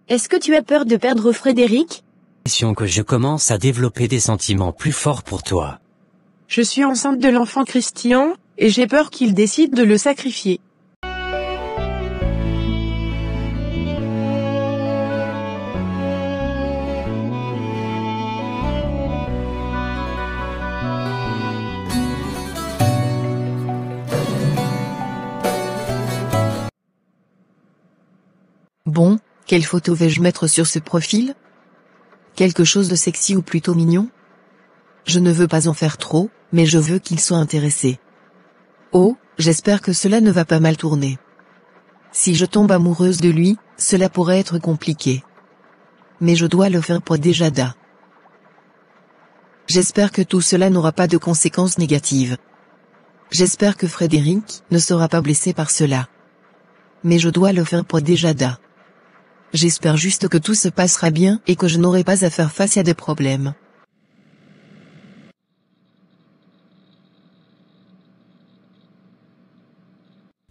Est-ce que tu as peur de perdre Frédéric? Que je commence à développer des sentiments plus forts pour toi. Je suis enceinte de l'enfant Christian, et j'ai peur qu'il décide de le sacrifier. Bon, quelle photo vais-je mettre sur ce profil? Quelque chose de sexy ou plutôt mignon? Je ne veux pas en faire trop, mais je veux qu'il soit intéressé. Oh, j'espère que cela ne va pas mal tourner. Si je tombe amoureuse de lui, cela pourrait être compliqué. Mais je dois le faire pour Desjada. J'espère que tout cela n'aura pas de conséquences négatives. J'espère que Frédéric ne sera pas blessé par cela. Mais je dois le faire pour Desjada. J'espère juste que tout se passera bien et que je n'aurai pas à faire face à des problèmes.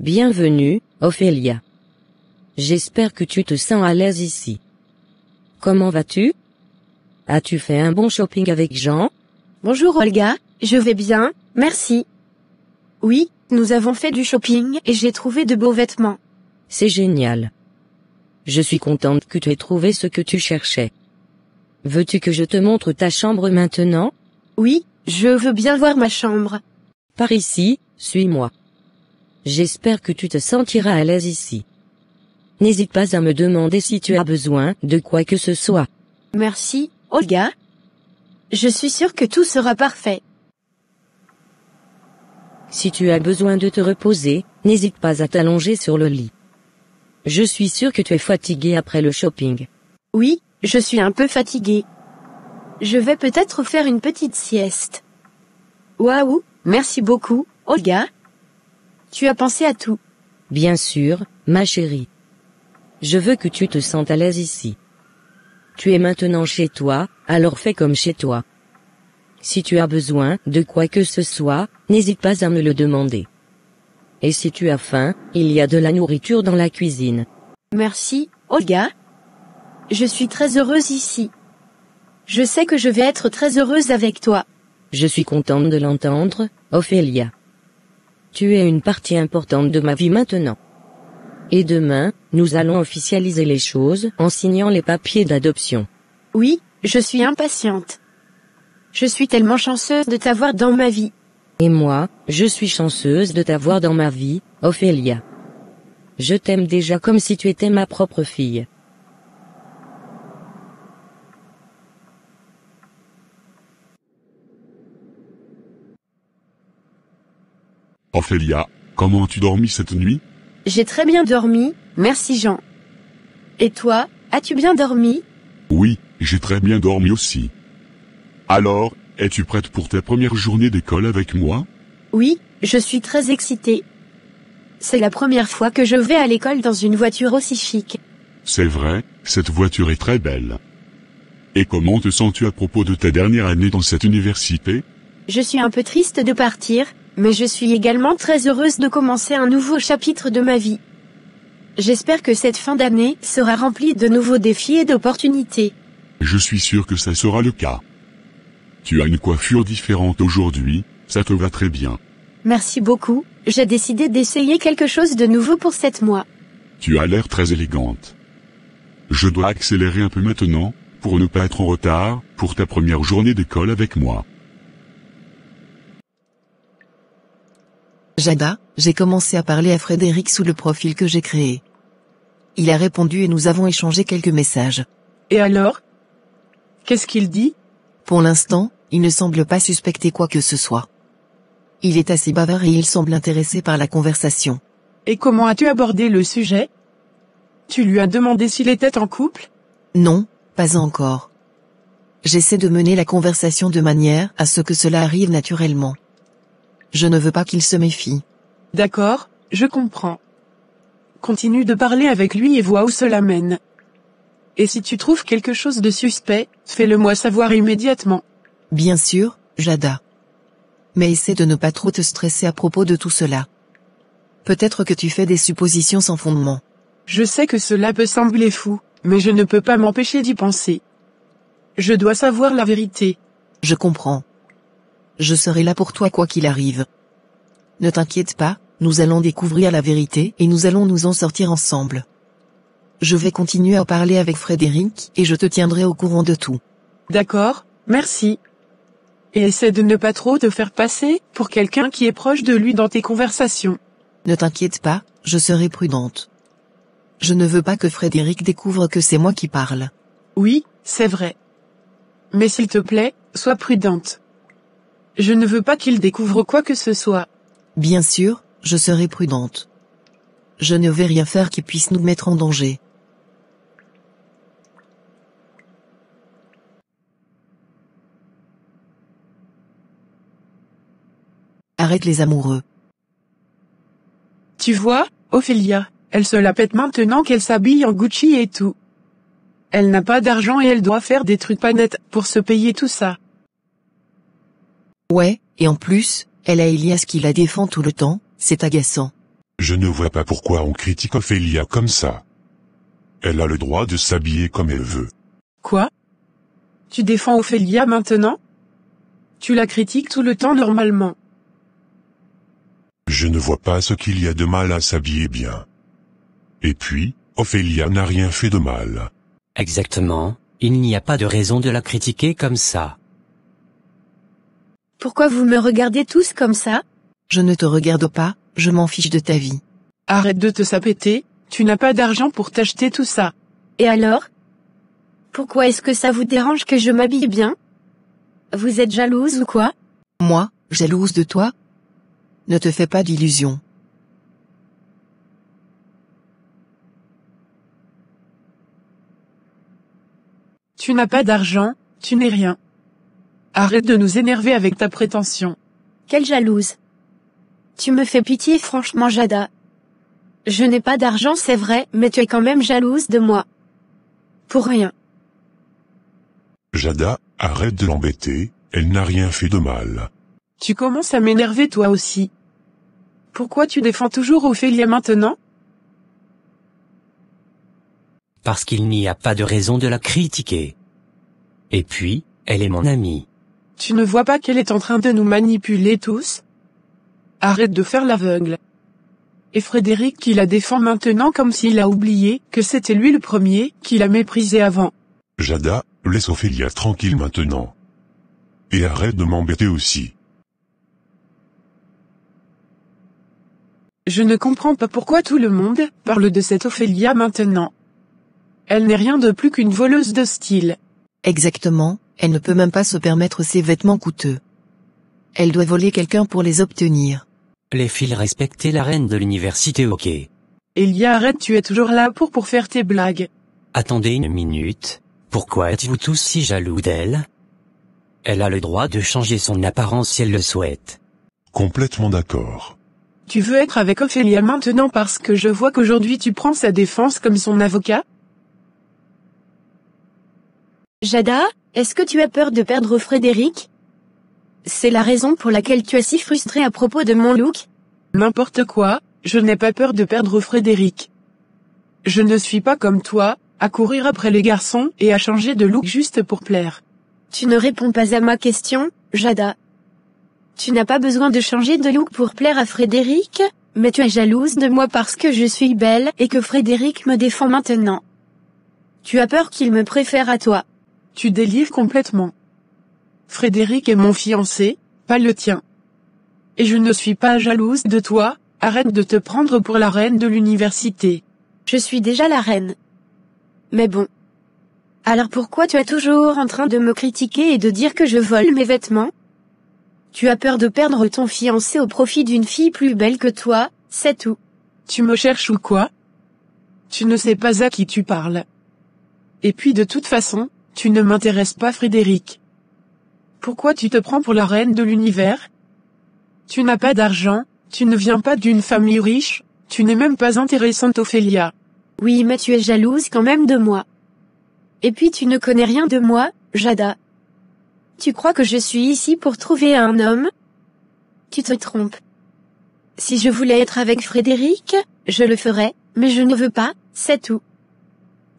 Bienvenue, Ophélia. J'espère que tu te sens à l'aise ici. Comment vas-tu? As-tu fait un bon shopping avec Jean? Bonjour Olga, je vais bien, merci. Oui, nous avons fait du shopping et j'ai trouvé de beaux vêtements. C'est génial. Je suis contente que tu aies trouvé ce que tu cherchais. Veux-tu que je te montre ta chambre maintenant? Oui, je veux bien voir ma chambre. Par ici, suis-moi. J'espère que tu te sentiras à l'aise ici. N'hésite pas à me demander si tu as besoin de quoi que ce soit. Merci, Olga. Je suis sûre que tout sera parfait. Si tu as besoin de te reposer, n'hésite pas à t'allonger sur le lit. Je suis sûre que tu es fatiguée après le shopping. Oui, je suis un peu fatiguée. Je vais peut-être faire une petite sieste. Waouh, merci beaucoup, Olga. Tu as pensé à tout. Bien sûr, ma chérie. Je veux que tu te sentes à l'aise ici. Tu es maintenant chez toi, alors fais comme chez toi. Si tu as besoin de quoi que ce soit, n'hésite pas à me le demander. Et si tu as faim, il y a de la nourriture dans la cuisine. Merci, Olga. Je suis très heureuse ici. Je sais que je vais être très heureuse avec toi. Je suis contente de l'entendre, Ophélia. Tu es une partie importante de ma vie maintenant. Et demain, nous allons officialiser les choses en signant les papiers d'adoption. Oui, je suis impatiente. Je suis tellement chanceuse de t'avoir dans ma vie. Et moi, je suis chanceuse de t'avoir dans ma vie, Ophélia. Je t'aime déjà comme si tu étais ma propre fille. Ophélia, comment as-tu dormi cette nuit? J'ai très bien dormi, merci Jean. Et toi, as-tu bien dormi? Oui, j'ai très bien dormi aussi. Alors, es-tu prête pour ta première journée d'école avec moi? Oui, je suis très excitée. C'est la première fois que je vais à l'école dans une voiture aussi chic. C'est vrai, cette voiture est très belle. Et comment te sens-tu à propos de ta dernière année dans cette université? Je suis un peu triste de partir, mais je suis également très heureuse de commencer un nouveau chapitre de ma vie. J'espère que cette fin d'année sera remplie de nouveaux défis et d'opportunités. Je suis sûr que ça sera le cas. Tu as une coiffure différente aujourd'hui, ça te va très bien. Merci beaucoup, j'ai décidé d'essayer quelque chose de nouveau pour cette mois. Tu as l'air très élégante. Je dois accélérer un peu maintenant, pour ne pas être en retard, pour ta première journée d'école avec moi. Jada, j'ai commencé à parler à Frédéric sous le profil que j'ai créé. Il a répondu et nous avons échangé quelques messages. Et alors? Qu'est-ce qu'il dit? Pour l'instant, il ne semble pas suspecter quoi que ce soit. Il est assez bavard et il semble intéressé par la conversation. Et comment as-tu abordé le sujet? Tu lui as demandé s'il était en couple? Non, pas encore. J'essaie de mener la conversation de manière à ce que cela arrive naturellement. Je ne veux pas qu'il se méfie. D'accord, je comprends. Continue de parler avec lui et vois où cela mène. Et si tu trouves quelque chose de suspect, fais-le-moi savoir immédiatement. Bien sûr, Jada. Mais essaie de ne pas trop te stresser à propos de tout cela. Peut-être que tu fais des suppositions sans fondement. Je sais que cela peut sembler fou, mais je ne peux pas m'empêcher d'y penser. Je dois savoir la vérité. Je comprends. Je serai là pour toi quoi qu'il arrive. Ne t'inquiète pas, nous allons découvrir la vérité et nous allons nous en sortir ensemble. Je vais continuer à parler avec Frédéric et je te tiendrai au courant de tout. D'accord, merci. Et essaie de ne pas trop te faire passer pour quelqu'un qui est proche de lui dans tes conversations. Ne t'inquiète pas, je serai prudente. Je ne veux pas que Frédéric découvre que c'est moi qui parle. Oui, c'est vrai. Mais s'il te plaît, sois prudente. Je ne veux pas qu'il découvre quoi que ce soit. Bien sûr, je serai prudente. Je ne vais rien faire qui puisse nous mettre en danger. Arrête les amoureux. Tu vois, Ophélia, elle se la pète maintenant qu'elle s'habille en Gucci et tout. Elle n'a pas d'argent et elle doit faire des trucs pas nets pour se payer tout ça. Ouais, et en plus, elle a Elias qui la défend tout le temps, c'est agaçant. Je ne vois pas pourquoi on critique Ophélia comme ça. Elle a le droit de s'habiller comme elle veut. Quoi? Tu défends Ophélia maintenant? Tu la critiques tout le temps normalement. Je ne vois pas ce qu'il y a de mal à s'habiller bien. Et puis, Ophélia n'a rien fait de mal. Exactement, il n'y a pas de raison de la critiquer comme ça. Pourquoi vous me regardez tous comme ça? Je ne te regarde pas, je m'en fiche de ta vie. Arrête de te sapéter, tu n'as pas d'argent pour t'acheter tout ça. Et alors? Pourquoi est-ce que ça vous dérange que je m'habille bien? Vous êtes jalouse ou quoi? Moi, jalouse de toi? Ne te fais pas d'illusions. Tu n'as pas d'argent, tu n'es rien. Arrête de nous énerver avec ta prétention. Quelle jalouse. Tu me fais pitié franchement Jada. Je n'ai pas d'argent c'est vrai, mais tu es quand même jalouse de moi. Pour rien. Jada, arrête de l'embêter, elle n'a rien fait de mal. Tu commences à m'énerver toi aussi. Pourquoi tu défends toujours Ophélia maintenant? Parce qu'il n'y a pas de raison de la critiquer. Et puis, elle est mon amie. Tu ne vois pas qu'elle est en train de nous manipuler tous? Arrête de faire l'aveugle. Et Frédéric qui la défend maintenant comme s'il a oublié que c'était lui le premier qui la méprisait avant. Jada, laisse Ophélia tranquille maintenant. Et arrête de m'embêter aussi. Je ne comprends pas pourquoi tout le monde parle de cette Ophélia maintenant. Elle n'est rien de plus qu'une voleuse de style. Exactement, elle ne peut même pas se permettre ces vêtements coûteux. Elle doit voler quelqu'un pour les obtenir. Les filles respectez la reine de l'université, ok. Elia, arrête, tu es toujours là pour faire tes blagues. Attendez une minute, pourquoi êtes-vous tous si jaloux d'elle? Elle a le droit de changer son apparence si elle le souhaite. Complètement d'accord. Tu veux être avec Ophélia maintenant parce que je vois qu'aujourd'hui tu prends sa défense comme son avocat? Jada, est-ce que tu as peur de perdre Frédéric? C'est la raison pour laquelle tu es si frustrée à propos de mon look? N'importe quoi, je n'ai pas peur de perdre Frédéric. Je ne suis pas comme toi, à courir après les garçons et à changer de look juste pour plaire. Tu ne réponds pas à ma question, Jada. Tu n'as pas besoin de changer de look pour plaire à Frédéric, mais tu es jalouse de moi parce que je suis belle et que Frédéric me défend maintenant. Tu as peur qu'il me préfère à toi. Tu délires complètement. Frédéric est mon fiancé, pas le tien. Et je ne suis pas jalouse de toi, arrête de te prendre pour la reine de l'université. Je suis déjà la reine. Mais bon. Alors pourquoi tu es toujours en train de me critiquer et de dire que je vole mes vêtements? Tu as peur de perdre ton fiancé au profit d'une fille plus belle que toi, c'est tout. Tu me cherches ou quoi? Tu ne sais pas à qui tu parles. Et puis de toute façon, tu ne m'intéresses pas Frédéric. Pourquoi tu te prends pour la reine de l'univers? Tu n'as pas d'argent, tu ne viens pas d'une famille riche, tu n'es même pas intéressante Ophélia. Oui mais tu es jalouse quand même de moi. Et puis tu ne connais rien de moi, Jada. Tu crois que je suis ici pour trouver un homme? Tu te trompes. Si je voulais être avec Frédéric, je le ferais, mais je ne veux pas, c'est tout.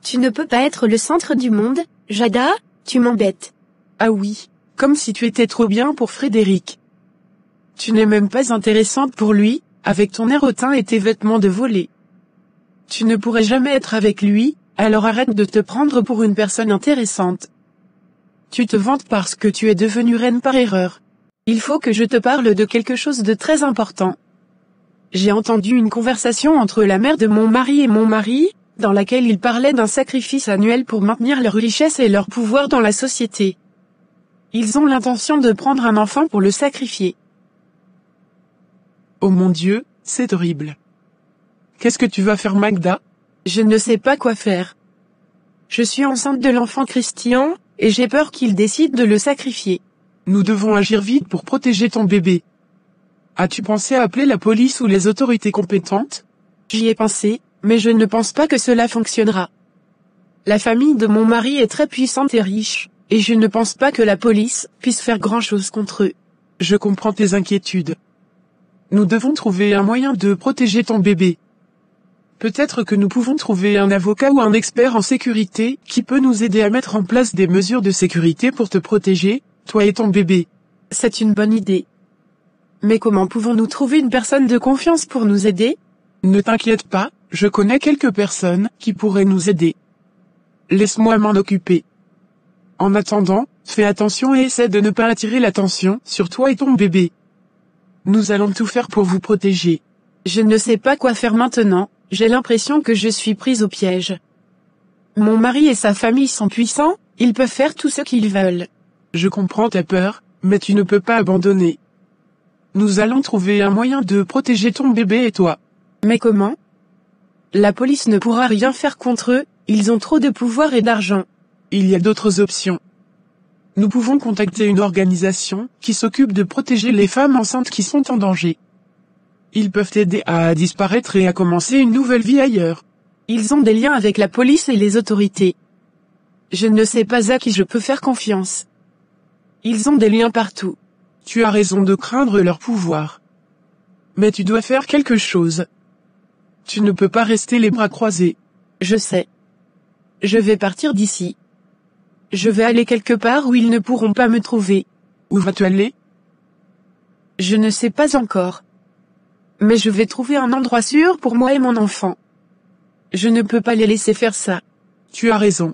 Tu ne peux pas être le centre du monde, Jada, tu m'embêtes. Ah oui, comme si tu étais trop bien pour Frédéric. Tu n'es même pas intéressante pour lui, avec ton air hautain et tes vêtements de volée. Tu ne pourrais jamais être avec lui, alors arrête de te prendre pour une personne intéressante. Tu te vantes parce que tu es devenue reine par erreur. Il faut que je te parle de quelque chose de très important. J'ai entendu une conversation entre la mère de mon mari et mon mari, dans laquelle ils parlaient d'un sacrifice annuel pour maintenir leur richesse et leur pouvoir dans la société. Ils ont l'intention de prendre un enfant pour le sacrifier. Oh mon Dieu, c'est horrible. Qu'est-ce que tu vas faire, Magda? Je ne sais pas quoi faire. Je suis enceinte de l'enfant Christian, et j'ai peur qu'il décide de le sacrifier. Nous devons agir vite pour protéger ton bébé. As-tu pensé à appeler la police ou les autorités compétentes? J'y ai pensé, mais je ne pense pas que cela fonctionnera. La famille de mon mari est très puissante et riche, et je ne pense pas que la police puisse faire grand-chose contre eux. Je comprends tes inquiétudes. Nous devons trouver un moyen de protéger ton bébé. Peut-être que nous pouvons trouver un avocat ou un expert en sécurité qui peut nous aider à mettre en place des mesures de sécurité pour te protéger, toi et ton bébé. C'est une bonne idée. Mais comment pouvons-nous trouver une personne de confiance pour nous aider? Ne t'inquiète pas, je connais quelques personnes qui pourraient nous aider. Laisse-moi m'en occuper. En attendant, fais attention et essaie de ne pas attirer l'attention sur toi et ton bébé. Nous allons tout faire pour vous protéger. Je ne sais pas quoi faire maintenant, j'ai l'impression que je suis prise au piège. Mon mari et sa famille sont puissants, ils peuvent faire tout ce qu'ils veulent. Je comprends ta peur, mais tu ne peux pas abandonner. Nous allons trouver un moyen de protéger ton bébé et toi. Mais comment? La police ne pourra rien faire contre eux, ils ont trop de pouvoir et d'argent. Il y a d'autres options. Nous pouvons contacter une organisation qui s'occupe de protéger les femmes enceintes qui sont en danger. Ils peuvent aider à disparaître et à commencer une nouvelle vie ailleurs. Ils ont des liens avec la police et les autorités. Je ne sais pas à qui je peux faire confiance. Ils ont des liens partout. Tu as raison de craindre leur pouvoir. Mais tu dois faire quelque chose. Tu ne peux pas rester les bras croisés. Je sais. Je vais partir d'ici. Je vais aller quelque part où ils ne pourront pas me trouver. Où vas-tu aller? Je ne sais pas encore. Mais je vais trouver un endroit sûr pour moi et mon enfant. Je ne peux pas les laisser faire ça. Tu as raison.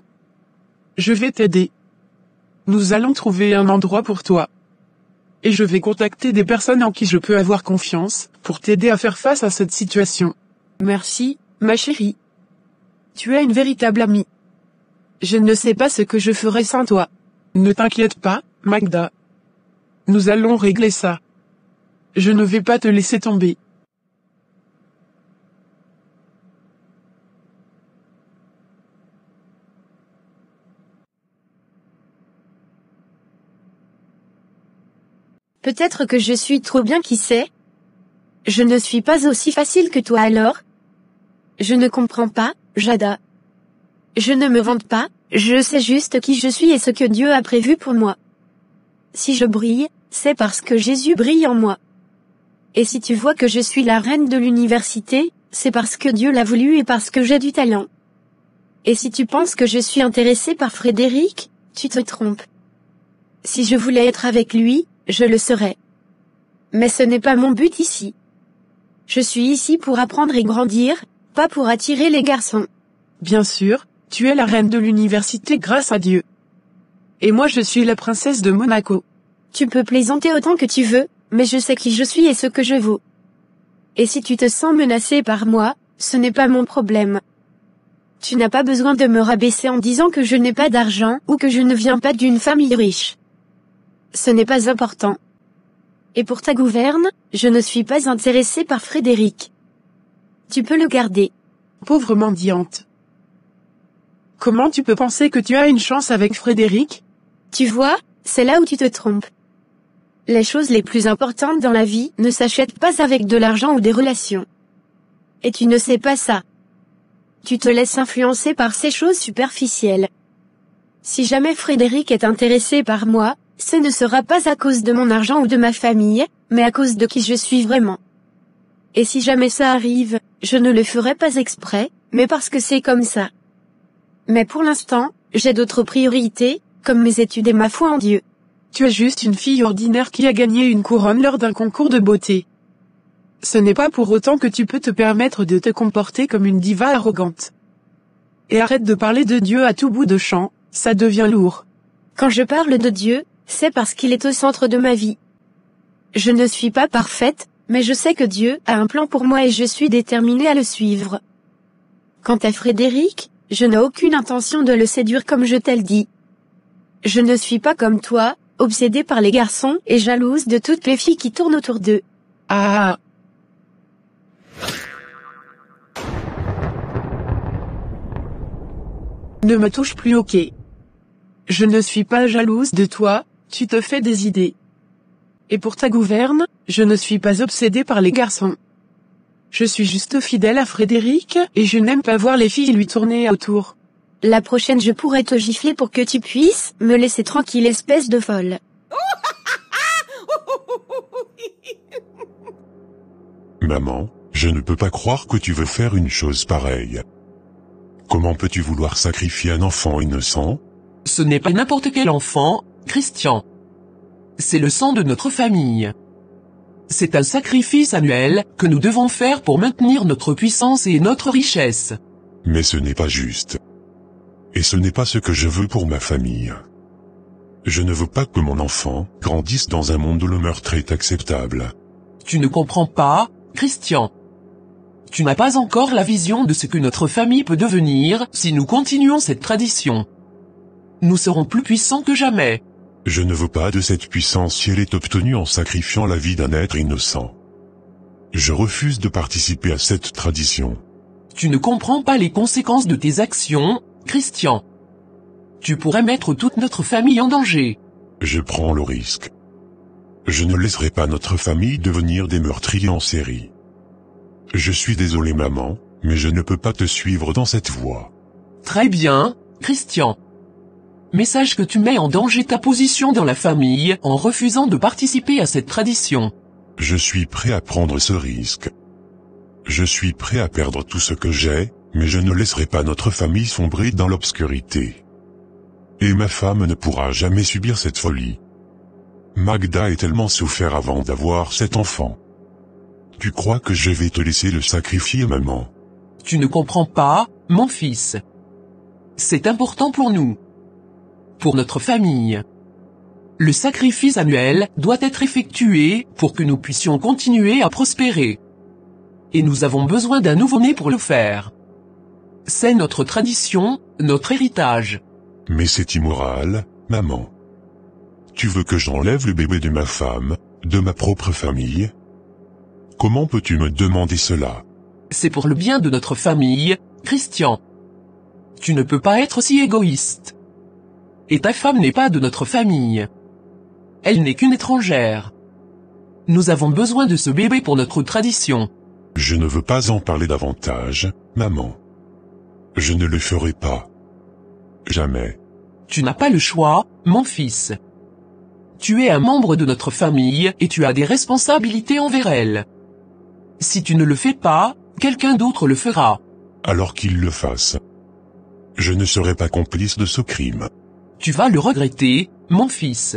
Je vais t'aider. Nous allons trouver un endroit pour toi. Et je vais contacter des personnes en qui je peux avoir confiance, pour t'aider à faire face à cette situation. Merci, ma chérie. Tu es une véritable amie. Je ne sais pas ce que je ferais sans toi. Ne t'inquiète pas, Magda. Nous allons régler ça. Je ne vais pas te laisser tomber. Peut-être que je suis trop bien, qui sait? Je ne suis pas aussi facile que toi alors? Je ne comprends pas, Jada. Je ne me vante pas, je sais juste qui je suis et ce que Dieu a prévu pour moi. Si je brille, c'est parce que Jésus brille en moi. Et si tu vois que je suis la reine de l'université, c'est parce que Dieu l'a voulu et parce que j'ai du talent. Et si tu penses que je suis intéressée par Frédéric, tu te trompes. Si je voulais être avec lui, je le serais. Mais ce n'est pas mon but ici. Je suis ici pour apprendre et grandir, pas pour attirer les garçons. Bien sûr, tu es la reine de l'université grâce à Dieu. Et moi je suis la princesse de Monaco. Tu peux plaisanter autant que tu veux, mais je sais qui je suis et ce que je vaux. Et si tu te sens menacé par moi, ce n'est pas mon problème. Tu n'as pas besoin de me rabaisser en disant que je n'ai pas d'argent ou que je ne viens pas d'une famille riche. Ce n'est pas important. Et pour ta gouverne, je ne suis pas intéressée par Frédéric. Tu peux le garder. Pauvre mendiante. Comment tu peux penser que tu as une chance avec Frédéric? Tu vois, c'est là où tu te trompes. Les choses les plus importantes dans la vie ne s'achètent pas avec de l'argent ou des relations. Et tu ne sais pas ça. Tu te laisses influencer par ces choses superficielles. Si jamais Frédéric est intéressé par moi, ce ne sera pas à cause de mon argent ou de ma famille, mais à cause de qui je suis vraiment. Et si jamais ça arrive, je ne le ferai pas exprès, mais parce que c'est comme ça. Mais pour l'instant, j'ai d'autres priorités, comme mes études et ma foi en Dieu. Tu es juste une fille ordinaire qui a gagné une couronne lors d'un concours de beauté. Ce n'est pas pour autant que tu peux te permettre de te comporter comme une diva arrogante. Et arrête de parler de Dieu à tout bout de champ, ça devient lourd. Quand je parle de Dieu, c'est parce qu'il est au centre de ma vie. Je ne suis pas parfaite, mais je sais que Dieu a un plan pour moi et je suis déterminée à le suivre. Quant à Frédéric, je n'ai aucune intention de le séduire comme je t'ai dit. Je ne suis pas comme toi, obsédée par les garçons et jalouse de toutes les filles qui tournent autour d'eux. Ah. Ne me touche plus, ok. Je ne suis pas jalouse de toi, tu te fais des idées. Et pour ta gouverne, je ne suis pas obsédée par les garçons. Je suis juste fidèle à Frédéric, et je n'aime pas voir les filles lui tourner autour. La prochaine je pourrais te gifler pour que tu puisses me laisser tranquille, espèce de folle. Maman, je ne peux pas croire que tu veux faire une chose pareille. Comment peux-tu vouloir sacrifier un enfant innocent? Ce n'est pas n'importe quel enfant, Christian. C'est le sang de notre famille. C'est un sacrifice annuel que nous devons faire pour maintenir notre puissance et notre richesse. Mais ce n'est pas juste. Et ce n'est pas ce que je veux pour ma famille. Je ne veux pas que mon enfant grandisse dans un monde où le meurtre est acceptable. Tu ne comprends pas, Christian. Tu n'as pas encore la vision de ce que notre famille peut devenir si nous continuons cette tradition. Nous serons plus puissants que jamais. Je ne veux pas de cette puissance si elle est obtenue en sacrifiant la vie d'un être innocent. Je refuse de participer à cette tradition. Tu ne comprends pas les conséquences de tes actions, Christian. Tu pourrais mettre toute notre famille en danger. Je prends le risque. Je ne laisserai pas notre famille devenir des meurtriers en série. Je suis désolé maman, mais je ne peux pas te suivre dans cette voie. Très bien, Christian. Mais sache que tu mets en danger ta position dans la famille en refusant de participer à cette tradition. Je suis prêt à prendre ce risque. Je suis prêt à perdre tout ce que j'ai, mais je ne laisserai pas notre famille sombrer dans l'obscurité. Et ma femme ne pourra jamais subir cette folie. Magda a tellement souffert avant d'avoir cet enfant. Tu crois que je vais te laisser le sacrifier, maman? Tu ne comprends pas, mon fils. C'est important pour nous. Pour notre famille. Le sacrifice annuel doit être effectué pour que nous puissions continuer à prospérer. Et nous avons besoin d'un nouveau-né pour le faire. C'est notre tradition, notre héritage. Mais c'est immoral, maman. Tu veux que j'enlève le bébé de ma femme, de ma propre famille? Comment peux-tu me demander cela? C'est pour le bien de notre famille, Christian. Tu ne peux pas être si égoïste. Et ta femme n'est pas de notre famille. Elle n'est qu'une étrangère. Nous avons besoin de ce bébé pour notre tradition. Je ne veux pas en parler davantage, maman. Je ne le ferai pas. Jamais. Tu n'as pas le choix, mon fils. Tu es un membre de notre famille et tu as des responsabilités envers elle. Si tu ne le fais pas, quelqu'un d'autre le fera. Alors qu'il le fasse. Je ne serai pas complice de ce crime. Tu vas le regretter, mon fils.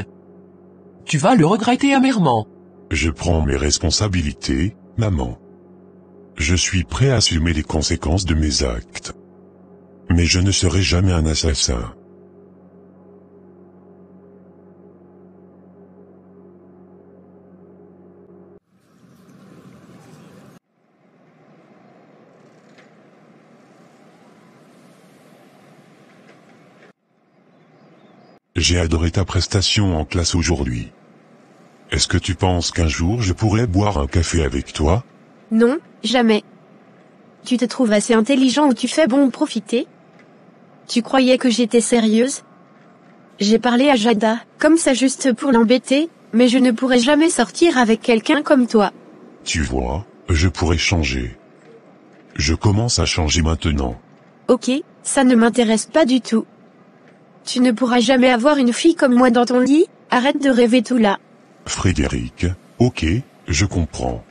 Tu vas le regretter amèrement. Je prends mes responsabilités, maman. Je suis prêt à assumer les conséquences de mes actes. Mais je ne serai jamais un assassin. J'ai adoré ta prestation en classe aujourd'hui. Est-ce que tu penses qu'un jour je pourrais boire un café avec toi? Non, jamais. Tu te trouves assez intelligent ou tu fais bon profiter? Tu croyais que j'étais sérieuse? J'ai parlé à Jada, comme ça juste pour l'embêter, mais je ne pourrai jamais sortir avec quelqu'un comme toi. Tu vois, je pourrais changer. Je commence à changer maintenant. Ok, ça ne m'intéresse pas du tout. Tu ne pourras jamais avoir une fille comme moi dans ton lit, arrête de rêver tout là. Frédéric, ok, je comprends.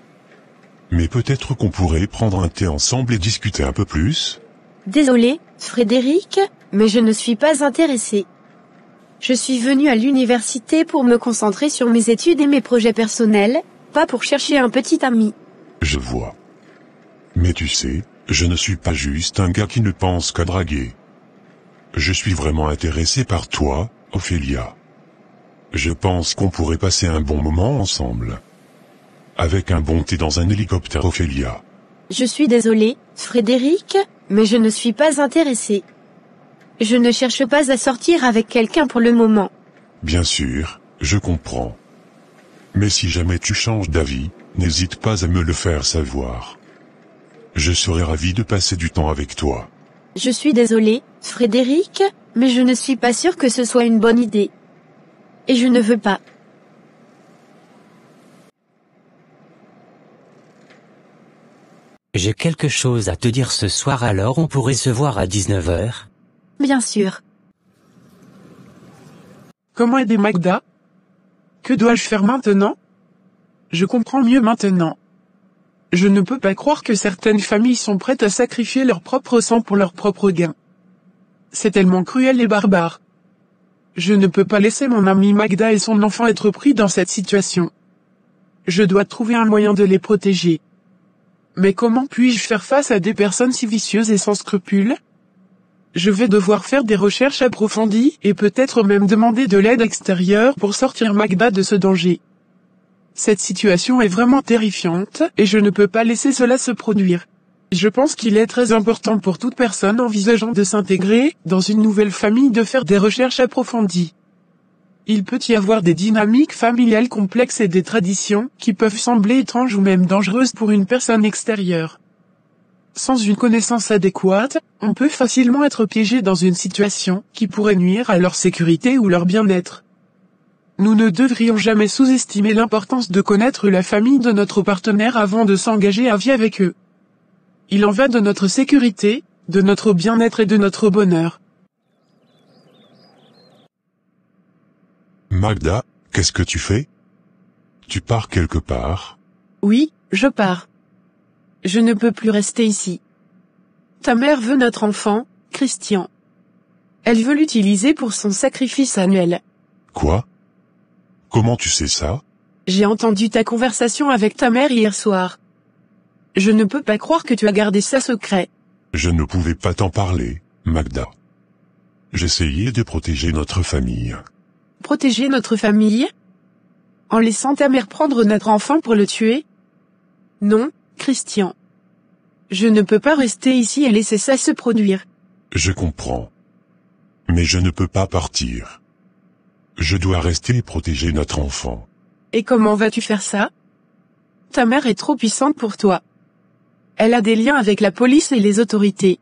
Mais peut-être qu'on pourrait prendre un thé ensemble et discuter un peu plus? Désolé, Frédéric, mais je ne suis pas intéressée. Je suis venue à l'université pour me concentrer sur mes études et mes projets personnels, pas pour chercher un petit ami. Je vois. Mais tu sais, je ne suis pas juste un gars qui ne pense qu'à draguer. Je suis vraiment intéressé par toi, Ophélia. Je pense qu'on pourrait passer un bon moment ensemble. Avec un bon thé dans un hélicoptère, Ophélia. Je suis désolée, Frédéric, mais je ne suis pas intéressée. Je ne cherche pas à sortir avec quelqu'un pour le moment. Bien sûr, je comprends. Mais si jamais tu changes d'avis, n'hésite pas à me le faire savoir. Je serai ravi de passer du temps avec toi. Je suis désolée, Frédéric, mais je ne suis pas sûre que ce soit une bonne idée. Et je ne veux pas. J'ai quelque chose à te dire ce soir, alors on pourrait se voir à 19h. Bien sûr. Comment aider Magda? Que dois-je faire maintenant? Je comprends mieux maintenant. Je ne peux pas croire que certaines familles sont prêtes à sacrifier leur propre sang pour leur propre gain. C'est tellement cruel et barbare. Je ne peux pas laisser mon amie Magda et son enfant être pris dans cette situation. Je dois trouver un moyen de les protéger. Mais comment puis-je faire face à des personnes si vicieuses et sans scrupules? Je vais devoir faire des recherches approfondies et peut-être même demander de l'aide extérieure pour sortir Magda de ce danger. Cette situation est vraiment terrifiante et je ne peux pas laisser cela se produire. Je pense qu'il est très important pour toute personne envisageant de s'intégrer dans une nouvelle famille de faire des recherches approfondies. Il peut y avoir des dynamiques familiales complexes et des traditions qui peuvent sembler étranges ou même dangereuses pour une personne extérieure. Sans une connaissance adéquate, on peut facilement être piégé dans une situation qui pourrait nuire à leur sécurité ou leur bien-être. Nous ne devrions jamais sous-estimer l'importance de connaître la famille de notre partenaire avant de s'engager à vie avec eux. Il en va de notre sécurité, de notre bien-être et de notre bonheur. Magda, qu'est-ce que tu fais? Tu pars quelque part? Oui, je pars. Je ne peux plus rester ici. Ta mère veut notre enfant, Christian. Elle veut l'utiliser pour son sacrifice annuel. Quoi? Comment tu sais ça? J'ai entendu ta conversation avec ta mère hier soir. Je ne peux pas croire que tu as gardé ça secret. Je ne pouvais pas t'en parler, Magda. J'essayais de protéger notre famille. Protéger notre famille? En laissant ta mère prendre notre enfant pour le tuer? Non, Christian. Je ne peux pas rester ici et laisser ça se produire. Je comprends. Mais je ne peux pas partir. Je dois rester et protéger notre enfant. Et comment vas-tu faire ça? Ta mère est trop puissante pour toi. Elle a des liens avec la police et les autorités.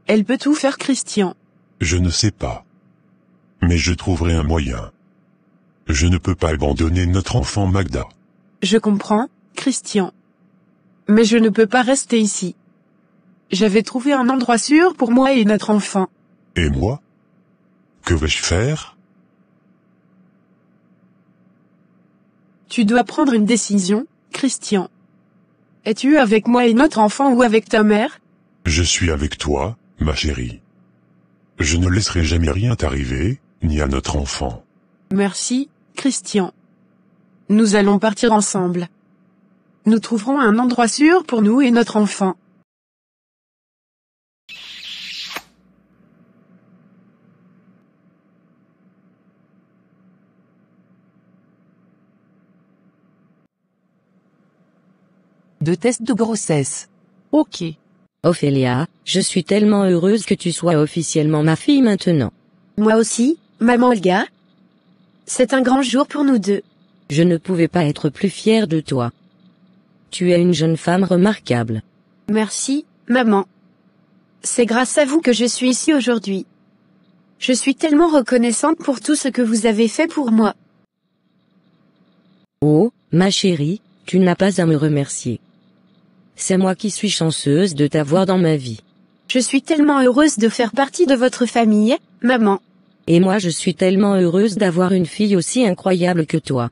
Elle peut tout faire, Christian. Je ne sais pas. Mais je trouverai un moyen. Je ne peux pas abandonner notre enfant, Magda. Je comprends, Christian. Mais je ne peux pas rester ici. J'avais trouvé un endroit sûr pour moi et notre enfant. Et moi? Que vais-je faire? Tu dois prendre une décision, Christian. Es-tu avec moi et notre enfant ou avec ta mère? Je suis avec toi, ma chérie. Je ne laisserai jamais rien t'arriver, ni à notre enfant. Merci, Christian. Nous allons partir ensemble. Nous trouverons un endroit sûr pour nous et notre enfant. De test de grossesse. Ok. Ophélia, je suis tellement heureuse que tu sois officiellement ma fille maintenant. Moi aussi, maman Olga. C'est un grand jour pour nous deux. Je ne pouvais pas être plus fière de toi. Tu es une jeune femme remarquable. Merci, maman. C'est grâce à vous que je suis ici aujourd'hui. Je suis tellement reconnaissante pour tout ce que vous avez fait pour moi. Oh, ma chérie, tu n'as pas à me remercier. C'est moi qui suis chanceuse de t'avoir dans ma vie. Je suis tellement heureuse de faire partie de votre famille, maman. Et moi je suis tellement heureuse d'avoir une fille aussi incroyable que toi.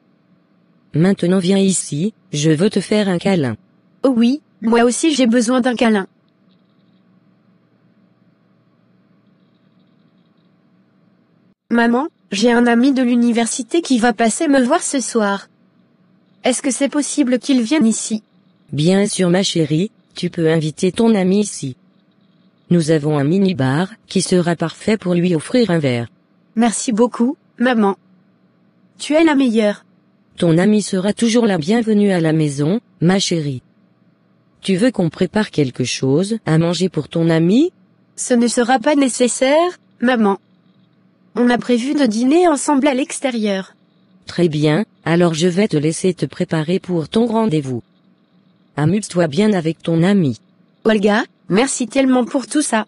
Maintenant viens ici, je veux te faire un câlin. Oh oui, moi aussi j'ai besoin d'un câlin. Maman, j'ai un ami de l'université qui va passer me voir ce soir. Est-ce que c'est possible qu'il vienne ici? Bien sûr ma chérie, tu peux inviter ton ami ici. Nous avons un mini-bar qui sera parfait pour lui offrir un verre. Merci beaucoup, maman. Tu es la meilleure. Ton ami sera toujours la bienvenue à la maison, ma chérie. Tu veux qu'on prépare quelque chose à manger pour ton ami? Ce ne sera pas nécessaire, maman. On a prévu de dîner ensemble à l'extérieur. Très bien, alors je vais te laisser te préparer pour ton rendez-vous. Amuse-toi bien avec ton ami. Olga, merci tellement pour tout ça.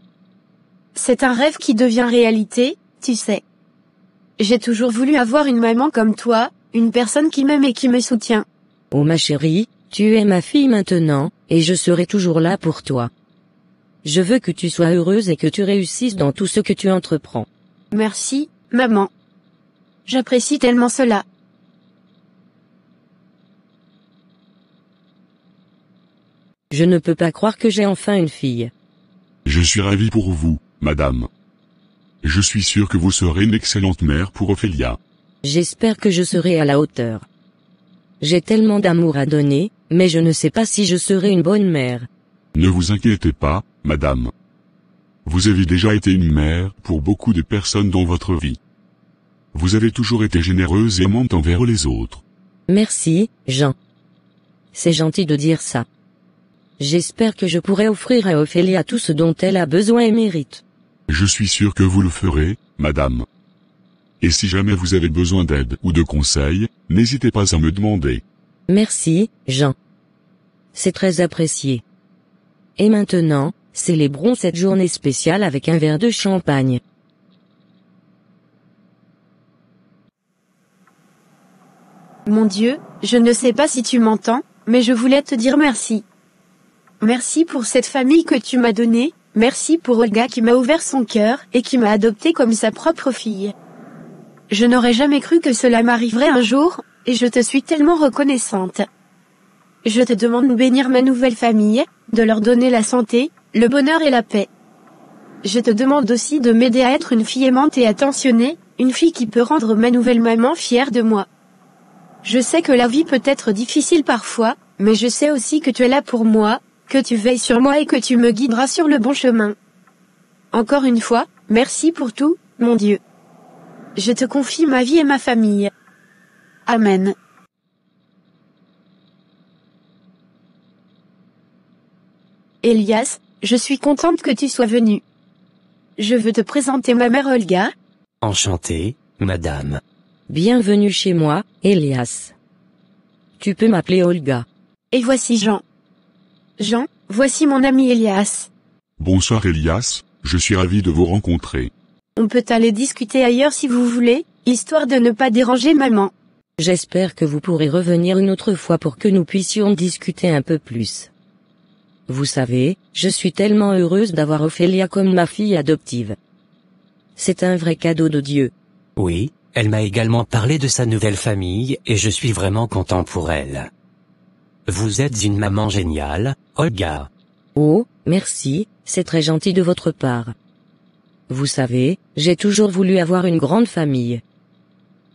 C'est un rêve qui devient réalité, tu sais. J'ai toujours voulu avoir une maman comme toi, une personne qui m'aime et qui me soutient. Oh ma chérie, tu es ma fille maintenant, et je serai toujours là pour toi. Je veux que tu sois heureuse et que tu réussisses dans tout ce que tu entreprends. Merci, maman. J'apprécie tellement cela. Je ne peux pas croire que j'ai enfin une fille. Je suis ravi pour vous, madame. Je suis sûr que vous serez une excellente mère pour Ophélia. J'espère que je serai à la hauteur. J'ai tellement d'amour à donner, mais je ne sais pas si je serai une bonne mère. Ne vous inquiétez pas, madame. Vous avez déjà été une mère pour beaucoup de personnes dans votre vie. Vous avez toujours été généreuse et aimante envers les autres. Merci, Jean. C'est gentil de dire ça. J'espère que je pourrai offrir à Ophélia tout ce dont elle a besoin et mérite. Je suis sûr que vous le ferez, madame. Et si jamais vous avez besoin d'aide ou de conseils, n'hésitez pas à me demander. Merci, Jean. C'est très apprécié. Et maintenant, célébrons cette journée spéciale avec un verre de champagne. Mon Dieu, je ne sais pas si tu m'entends, mais je voulais te dire merci. Merci pour cette famille que tu m'as donnée, merci pour Olga qui m'a ouvert son cœur et qui m'a adoptée comme sa propre fille. Je n'aurais jamais cru que cela m'arriverait un jour, et je te suis tellement reconnaissante. Je te demande de bénir ma nouvelle famille, de leur donner la santé, le bonheur et la paix. Je te demande aussi de m'aider à être une fille aimante et attentionnée, une fille qui peut rendre ma nouvelle maman fière de moi. Je sais que la vie peut être difficile parfois, mais je sais aussi que tu es là pour moi, que tu veilles sur moi et que tu me guideras sur le bon chemin. Encore une fois, merci pour tout, mon Dieu. Je te confie ma vie et ma famille. Amen. Elias, je suis contente que tu sois venu. Je veux te présenter ma mère Olga. Enchanté, madame. Bienvenue chez moi, Elias. Tu peux m'appeler Olga. Et voici Jean. Jean, voici mon ami Elias. Bonsoir Elias, je suis ravi de vous rencontrer. On peut aller discuter ailleurs si vous voulez, histoire de ne pas déranger maman. J'espère que vous pourrez revenir une autre fois pour que nous puissions discuter un peu plus. Vous savez, je suis tellement heureuse d'avoir Ophélia comme ma fille adoptive. C'est un vrai cadeau de Dieu. Oui, elle m'a également parlé de sa nouvelle famille et je suis vraiment content pour elle. Vous êtes une maman géniale, Olga. Oh, merci, c'est très gentil de votre part. Vous savez, j'ai toujours voulu avoir une grande famille.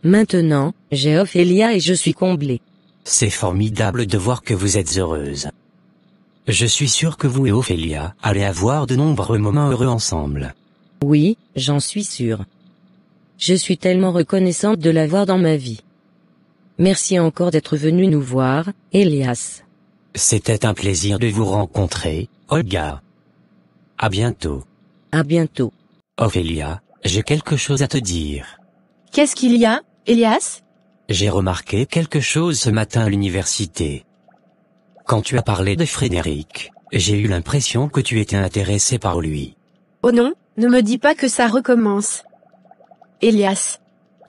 Maintenant, j'ai Ophélia et je suis comblée. C'est formidable de voir que vous êtes heureuse. Je suis sûr que vous et Ophélia allez avoir de nombreux moments heureux ensemble. Oui, j'en suis sûre. Je suis tellement reconnaissante de l'avoir dans ma vie. Merci encore d'être venu nous voir, Elias. C'était un plaisir de vous rencontrer, Olga. À bientôt. À bientôt. Ophélia, j'ai quelque chose à te dire. Qu'est-ce qu'il y a, Elias? J'ai remarqué quelque chose ce matin à l'université. Quand tu as parlé de Frédéric, j'ai eu l'impression que tu étais intéressé par lui. Oh non, ne me dis pas que ça recommence. Elias.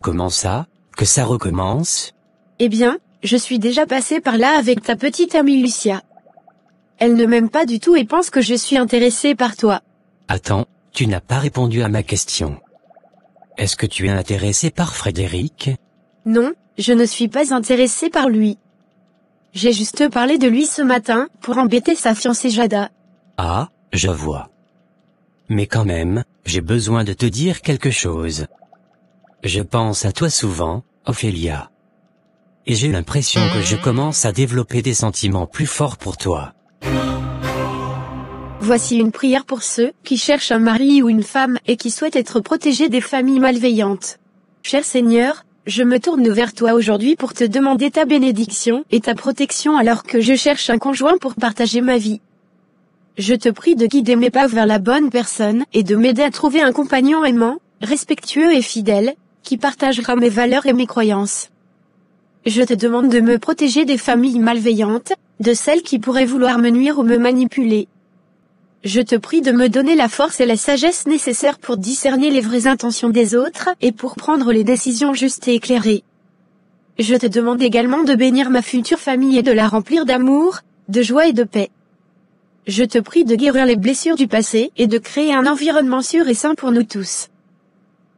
Comment ça, que ça recommence? Eh bien, je suis déjà passée par là avec ta petite amie Lucia. Elle ne m'aime pas du tout et pense que je suis intéressée par toi. Attends, tu n'as pas répondu à ma question. Est-ce que tu es intéressé par Frédéric? Non, je ne suis pas intéressée par lui. J'ai juste parlé de lui ce matin, pour embêter sa fiancée Jada. Ah, je vois. Mais quand même, j'ai besoin de te dire quelque chose. Je pense à toi souvent, Ophélia. Et j'ai l'impression que je commence à développer des sentiments plus forts pour toi. Voici une prière pour ceux qui cherchent un mari ou une femme et qui souhaitent être protégés des familles malveillantes. Cher Seigneur, je me tourne vers toi aujourd'hui pour te demander ta bénédiction et ta protection alors que je cherche un conjoint pour partager ma vie. Je te prie de guider mes pas vers la bonne personne et de m'aider à trouver un compagnon aimant, respectueux et fidèle, qui partagera mes valeurs et mes croyances. Je te demande de me protéger des familles malveillantes, de celles qui pourraient vouloir me nuire ou me manipuler. Je te prie de me donner la force et la sagesse nécessaires pour discerner les vraies intentions des autres et pour prendre les décisions justes et éclairées. Je te demande également de bénir ma future famille et de la remplir d'amour, de joie et de paix. Je te prie de guérir les blessures du passé et de créer un environnement sûr et sain pour nous tous.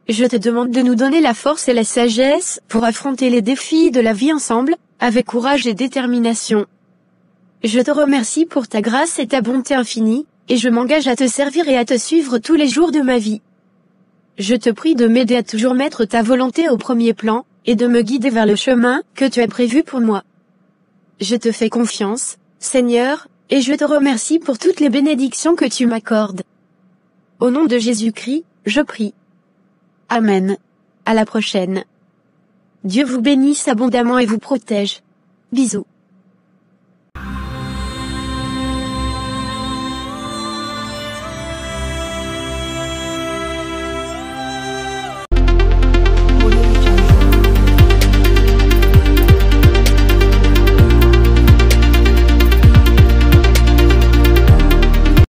Je te demande de nous donner la force et la sagesse pour affronter les défis de la vie ensemble, avec courage et détermination. Je te remercie pour ta grâce et ta bonté infinie, et je m'engage à te servir et à te suivre tous les jours de ma vie. Je te prie de m'aider à toujours mettre ta volonté au premier plan, et de me guider vers le chemin que tu as prévu pour moi. Je te fais confiance, Seigneur, et je te remercie pour toutes les bénédictions que tu m'accordes. Au nom de Jésus-Christ, je prie. Amen. À la prochaine. Dieu vous bénisse abondamment et vous protège. Bisous.